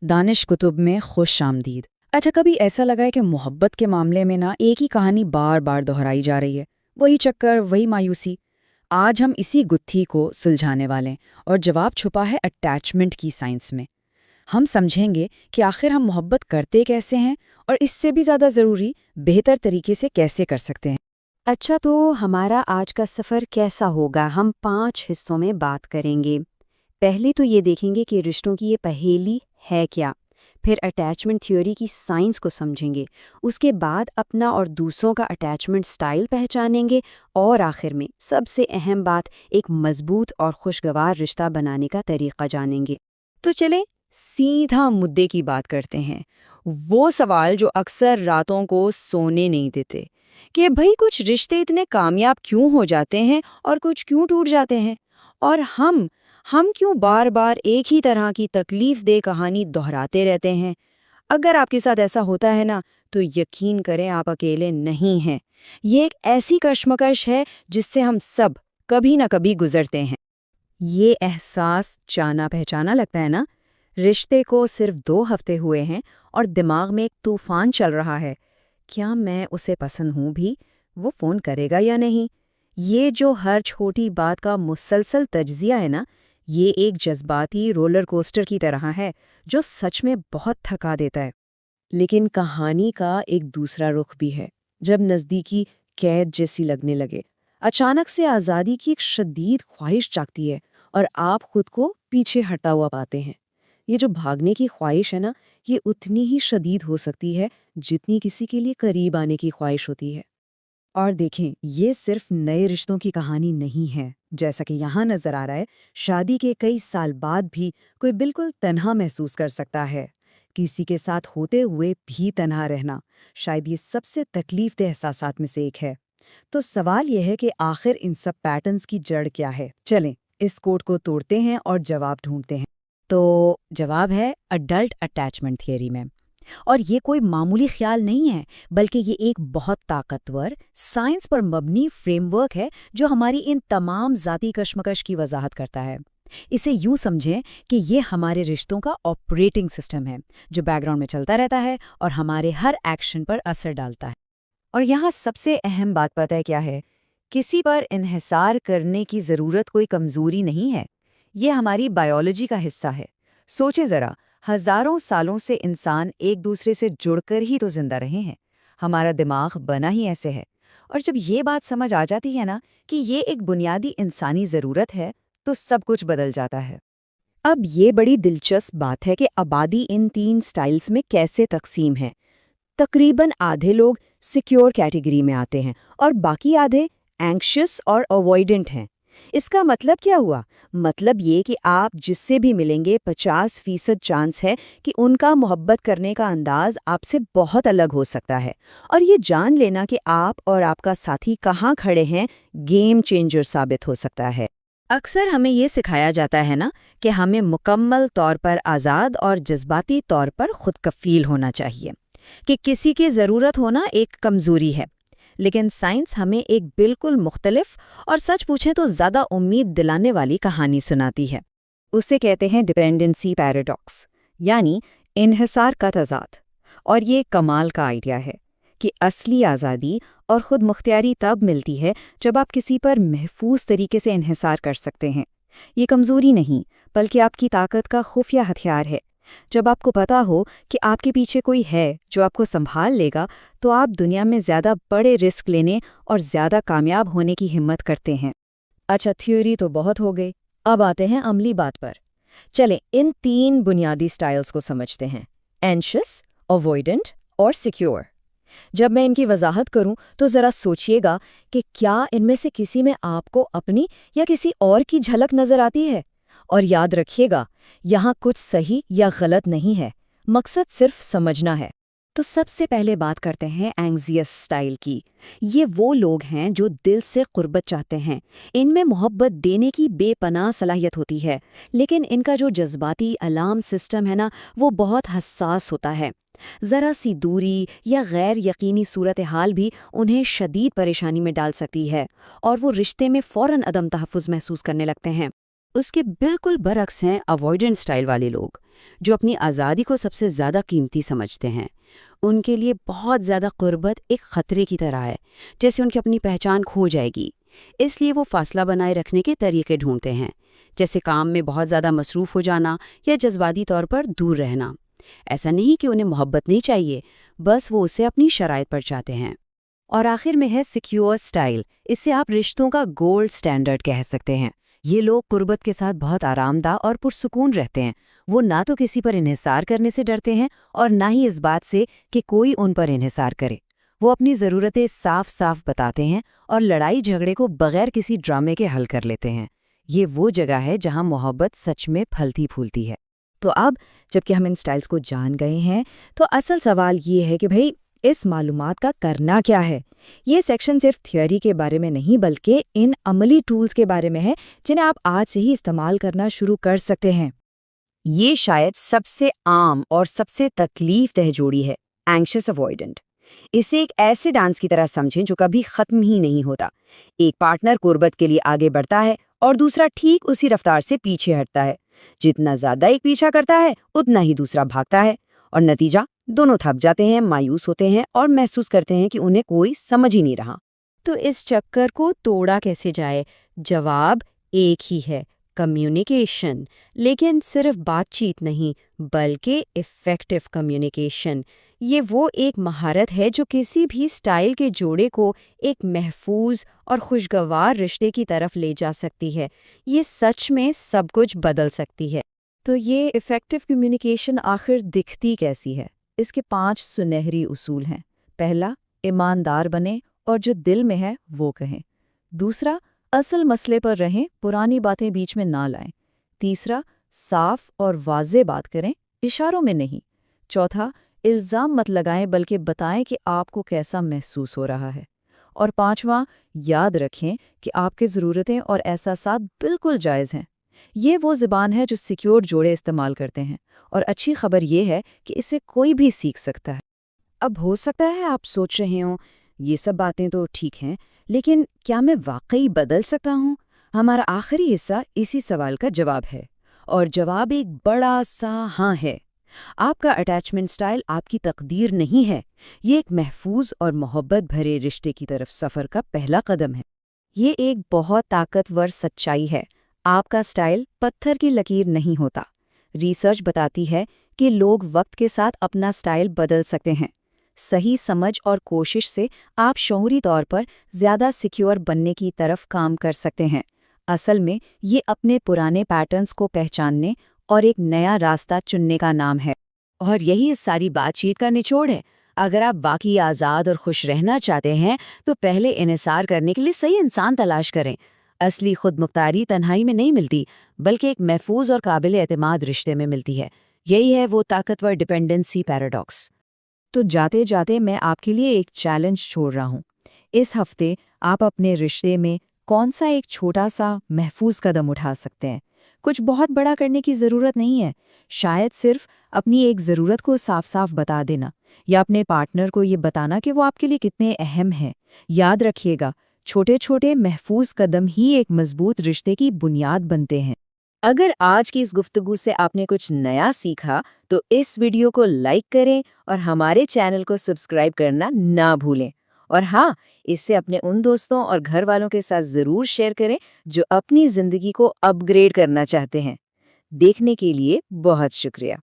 دانش کتب میں خوش آمدید۔ اچھا، کبھی ایسا لگا ہے کہ محبت کے معاملے میں ایک ہی کہانی بار بار دہرائی جا رہی ہے، وہی چکر، وہی مایوسی؟ آج ہم اسی گتھی کو سلجھانے والے ہیں، اور جواب چھپا ہے اٹیچمنٹ کی سائنس میں۔ ہم سمجھیں گے کہ آخر ہم محبت کرتے کیسے ہیں، اور اس سے بھی زیادہ ضروری، بہتر طریقے سے کیسے کر سکتے ہیں۔ اچھا، تو ہمارا آج کا سفر کیسا ہوگا؟ ہم 5 حصوں میں بات کریں گے۔ پہلے تو یہ دیکھیں گے کہ رشتوں کی یہ پہیلی ہے کیا، پھر اٹیچمنٹ تھیوری کی سائنس کو سمجھیں گے، اس کے بعد اپنا اور دوسروں کا اٹیچمنٹ سٹائل پہچانیں گے، اور آخر میں سب سے اہم بات، ایک مضبوط اور خوشگوار رشتہ بنانے کا طریقہ جانیں گے۔ تو چلیں سیدھا مدے کی بات کرتے ہیں، وہ سوال جو اکثر راتوں کو سونے نہیں دیتے، کہ بھئی کچھ رشتے اتنے کامیاب کیوں ہو جاتے ہیں اور کچھ کیوں ٹوٹ جاتے ہیں، اور ہم کیوں بار بار ایک ہی طرح کی تکلیف دہ کہانی دہراتے رہتے ہیں؟ اگر آپ کے ساتھ ایسا ہوتا ہے تو یقین کریں آپ اکیلے نہیں ہیں۔ یہ ایک ایسی کشمکش ہے جس سے ہم سب کبھی نہ کبھی گزرتے ہیں۔ یہ احساس جانا پہچانا لگتا ہے نا؟ رشتے کو صرف 2 ہفتے ہوئے ہیں اور دماغ میں ایک طوفان چل رہا ہے۔ کیا میں اسے پسند ہوں بھی؟ وہ فون کرے گا یا نہیں؟ یہ جو ہر چھوٹی بات کا مسلسل تجزیہ ہے نا، یہ ایک جذباتی رولر کوسٹر کی طرح ہے جو سچ میں بہت تھکا دیتا ہے۔ لیکن کہانی کا ایک دوسرا رخ بھی ہے۔ جب نزدیکی قید جیسی لگنے لگے، اچانک سے آزادی کی ایک شدید خواہش جاگتی ہے اور آپ خود کو پیچھے ہٹا ہوا پاتے ہیں۔ یہ جو بھاگنے کی خواہش ہے یہ اتنی ہی شدید ہو سکتی ہے جتنی کسی کے لیے قریب آنے کی خواہش ہوتی ہے۔ اور دیکھیں، یہ صرف نئے رشتوں کی کہانی نہیں ہے۔ جیسا کہ یہاں نظر آ رہا ہے، شادی کے کئی سال بعد بھی کوئی بالکل تنہا محسوس کر سکتا ہے۔ کسی کے ساتھ ہوتے ہوئے بھی تنہا رہنا شاید یہ سب سے تکلیف دہ احساسات میں سے ایک ہے۔ تو سوال یہ ہے کہ آخر ان سب پیٹرنز کی جڑ کیا ہے؟ چلیں اس کوڈ کو توڑتے ہیں اور جواب ڈھونڈتے ہیں۔ تو جواب ہے اڈلٹ اٹیچمنٹ تھیوری میں، اور یہ کوئی معمولی خیال نہیں ہے، بلکہ یہ ایک بہت طاقتور، سائنس پر مبنی فریم ورک ہے جو ہماری ان تمام ذاتی کشمکش کی وضاحت کرتا ہے۔ اسے یوں سمجھیں کہ یہ ہمارے رشتوں کا آپریٹنگ سسٹم ہے جو بیک گراؤنڈ میں چلتا رہتا ہے اور ہمارے ہر ایکشن پر اثر ڈالتا ہے۔ اور یہاں سب سے اہم بات پتہ ہے کیا ہے؟ کسی پر انحصار کرنے کی ضرورت کوئی کمزوری نہیں ہے، یہ ہماری بائیولوجی کا حصہ ہے۔ سوچیں ذرا، ہزاروں سالوں سے انسان ایک دوسرے سے جڑ کر ہی تو زندہ رہے ہیں۔ ہمارا دماغ بنا ہی ایسے ہے، اور جب یہ بات سمجھ آ جاتی ہے کہ یہ ایک بنیادی انسانی ضرورت ہے، تو سب کچھ بدل جاتا ہے۔ اب یہ بڑی دلچسپ بات ہے کہ آبادی ان 3 سٹائلز میں کیسے تقسیم ہے۔ تقریباً آدھے لوگ سیکیور کیٹیگری میں آتے ہیں اور باقی آدھے اینکشس اور اوائیڈنٹ ہیں۔ اس کا مطلب کیا ہوا؟ مطلب یہ کہ آپ جس سے بھی ملیں گے 50% چانس ہے کہ ان کا محبت کرنے کا انداز آپ سے بہت الگ ہو سکتا ہے، اور یہ جان لینا کہ آپ اور آپ کا ساتھی کہاں کھڑے ہیں گیم چینجر ثابت ہو سکتا ہے۔ اکثر ہمیں یہ سکھایا جاتا ہے کہ ہمیں مکمل طور پر آزاد اور جذباتی طور پر خود کفیل ہونا چاہیے، کہ کسی کی ضرورت ہونا ایک کمزوری ہے۔ لیکن سائنس ہمیں ایک بالکل مختلف اور سچ پوچھیں تو زیادہ امید دلانے والی کہانی سناتی ہے۔ اسے کہتے ہیں ڈپینڈنسی پیراڈاکس، یعنی انحصار کا تضاد۔ اور یہ کمال کا آئیڈیا ہے کہ اصلی آزادی اور خود مختاری تب ملتی ہے جب آپ کسی پر محفوظ طریقے سے انحصار کر سکتے ہیں۔ یہ کمزوری نہیں، بلکہ آپ کی طاقت کا خفیہ ہتھیار ہے۔ جب آپ کو پتا ہو کہ آپ کے پیچھے کوئی ہے جو آپ کو سنبھال لے گا، تو آپ دنیا میں زیادہ بڑے رسک لینے اور زیادہ کامیاب ہونے کی ہمت کرتے ہیں۔ اچھا، تھیوری تو بہت ہو گئی، اب آتے ہیں عملی بات پر۔ چلیں ان 3 بنیادی سٹائلز کو سمجھتے ہیں: اینشس، اوائیڈنٹ اور سیکیور۔ جب میں ان کی وضاحت کروں تو ذرا سوچئے گا کہ کیا ان میں سے کسی میں آپ کو اپنی یا کسی اور کی جھلک نظر آتی ہے؟ اور یاد رکھیے گا، یہاں کچھ صحیح یا غلط نہیں ہے، مقصد صرف سمجھنا ہے۔ تو سب سے پہلے بات کرتے ہیں اینگزیس سٹائل کی۔ یہ وہ لوگ ہیں جو دل سے قربت چاہتے ہیں، ان میں محبت دینے کی بے پناہ صلاحیت ہوتی ہے، لیکن ان کا جو جذباتی الارم سسٹم ہے وہ بہت حساس ہوتا ہے۔ ذرا سی دوری یا غیر یقینی صورتحال بھی انہیں شدید پریشانی میں ڈال سکتی ہے، اور وہ رشتے میں فوراً عدم تحفظ محسوس کرنے لگتے ہیں۔ اس کے بالکل برعکس ہیں اوائڈنٹ سٹائل والے لوگ، جو اپنی آزادی کو سب سے زیادہ قیمتی سمجھتے ہیں۔ ان کے لیے بہت زیادہ قربت ایک خطرے کی طرح ہے، جیسے ان کی اپنی پہچان کھو جائے گی۔ اس لیے وہ فاصلہ بنائے رکھنے کے طریقے ڈھونڈتے ہیں، جیسے کام میں بہت زیادہ مصروف ہو جانا یا جذباتی طور پر دور رہنا۔ ایسا نہیں کہ انہیں محبت نہیں چاہیے، بس وہ اسے اپنی شرائط پر چاہتے ہیں۔ اور آخر میں ہے سیکیور سٹائل۔ اسے آپ رشتوں کا گولڈ سٹینڈرڈ کہہ سکتے ہیں۔ یہ لوگ قربت کے ساتھ بہت آرام دہ اور پرسکون رہتے ہیں۔ وہ نہ تو کسی پر انحصار کرنے سے ڈرتے ہیں اور نہ ہی اس بات سے کہ کوئی ان پر انحصار کرے۔ وہ اپنی ضرورتیں صاف صاف بتاتے ہیں اور لڑائی جھگڑے کو بغیر کسی ڈرامے کے حل کر لیتے ہیں۔ یہ وہ جگہ ہے جہاں محبت سچ میں پھلتی پھولتی ہے۔ تو اب جب کہ ہم ان سٹائلز کو جان گئے ہیں تو اصل سوال یہ ہے کہ بھئی اس معلومات کا کرنا کیا ہے؟ یہ سیکشن صرف تھیوری کے بارے میں نہیں بلکہ ان عملی ٹولز کے بارے میں ہے جنہیں آپ آج سے ہی استعمال کرنا شروع کر سکتے ہیں۔ یہ شاید سب سے عام اور سب سے تکلیف دہ جوڑی ہے، اینکشس اوائڈنٹ۔ اسے ایک ایسے ڈانس کی طرح سمجھیں جو کبھی ختم ہی نہیں ہوتا۔ ایک پارٹنر قربت کے لیے آگے بڑھتا ہے اور دوسرا ٹھیک اسی رفتار سے پیچھے ہٹتا ہے۔ جتنا زیادہ ایک پیچھا کرتا ہے اتنا ہی دوسرا بھاگتا ہے، اور نتیجہ دونوں تھک جاتے ہیں، مایوس ہوتے ہیں اور محسوس کرتے ہیں کہ انہیں کوئی سمجھ ہی نہیں رہا۔ تو اس چکر کو توڑا کیسے جائے؟ جواب ایک ہی ہے، کمیونیکیشن۔ لیکن صرف بات چیت نہیں، بلکہ افیکٹو کمیونیکیشن۔ یہ وہ ایک مہارت ہے جو کسی بھی سٹائل کے جوڑے کو ایک محفوظ اور خوشگوار رشتے کی طرف لے جا سکتی ہے۔ یہ سچ میں سب کچھ بدل سکتی ہے۔ تو یہ افیکٹو کمیونیکیشن آخر دکھتی کیسی ہے؟ اس کے 5 سنہری اصول ہیں۔ پہلا، ایماندار بنیں اور جو دل میں ہے وہ کہیں۔ دوسرا، اصل مسئلے پر رہیں، پرانی باتیں بیچ میں نہ لائیں۔ تیسرا، صاف اور واضح بات کریں، اشاروں میں نہیں۔ چوتھا، الزام مت لگائیں بلکہ بتائیں کہ آپ کو کیسا محسوس ہو رہا ہے۔ اور پانچواں، یاد رکھیں کہ آپ کی ضرورتیں اور احساسات بالکل جائز ہیں۔ یہ وہ زبان ہے جو سیکیور جوڑے استعمال کرتے ہیں، اور اچھی خبر یہ ہے کہ اسے کوئی بھی سیکھ سکتا ہے۔ اب ہو سکتا ہے آپ سوچ رہے ہوں یہ سب باتیں تو ٹھیک ہیں، لیکن کیا میں واقعی بدل سکتا ہوں؟ ہمارا آخری حصہ اسی سوال کا جواب ہے، اور جواب ایک بڑا سا ہاں ہے۔ آپ کا اٹیچمنٹ سٹائل آپ کی تقدیر نہیں ہے، یہ ایک محفوظ اور محبت بھرے رشتے کی طرف سفر کا پہلا قدم ہے۔ یہ ایک بہت طاقتور سچائی ہے۔ آپ کا سٹائل پتھر کی لکیر نہیں ہوتا۔ ریسرچ بتاتی ہے کہ لوگ وقت کے ساتھ اپنا سٹائل بدل سکتے ہیں۔ صحیح سمجھ اور کوشش سے آپ شعوری طور پر زیادہ سیکیور بننے کی طرف کام کر سکتے ہیں۔ اصل میں یہ اپنے پرانے پیٹرنز کو پہچاننے اور ایک نیا راستہ چننے کا نام ہے۔ اور یہی اس ساری بات چیت کا نچوڑ ہے۔ اگر آپ واقعی آزاد اور خوش رہنا چاہتے ہیں تو پہلے انحصار کرنے کے لیے صحیح انسان تلاش کریں۔ اصلی خود مختاری تنہائی میں نہیں ملتی، بلکہ ایک محفوظ اور قابل اعتماد رشتے میں ملتی ہے۔ یہی ہے وہ طاقتور ڈیپینڈنسی پیراڈاکس۔ تو جاتے جاتے میں آپ کے لیے ایک چیلنج چھوڑ رہا ہوں۔ اس ہفتے آپ اپنے رشتے میں کون سا ایک چھوٹا سا محفوظ قدم اٹھا سکتے ہیں؟ کچھ بہت بڑا کرنے کی ضرورت نہیں ہے، شاید صرف اپنی ایک ضرورت کو صاف صاف بتا دینا، یا اپنے پارٹنر کو یہ بتانا کہ وہ آپ کے لیے کتنے اہم ہیں۔ یاد رکھیے گا، چھوٹے چھوٹے محفوظ قدم ہی ایک مضبوط رشتے کی بنیاد بنتے ہیں۔ اگر آج کی اس گفتگو سے آپ نے کچھ نیا سیکھا تو اس ویڈیو کو لائک کریں اور ہمارے چینل کو سبسکرائب کرنا نہ بھولیں۔ اور ہاں، اسے اپنے ان دوستوں اور گھر والوں کے ساتھ ضرور شیئر کریں جو اپنی زندگی کو اپ گریڈ کرنا چاہتے ہیں۔ دیکھنے کے لیے بہت شکریہ۔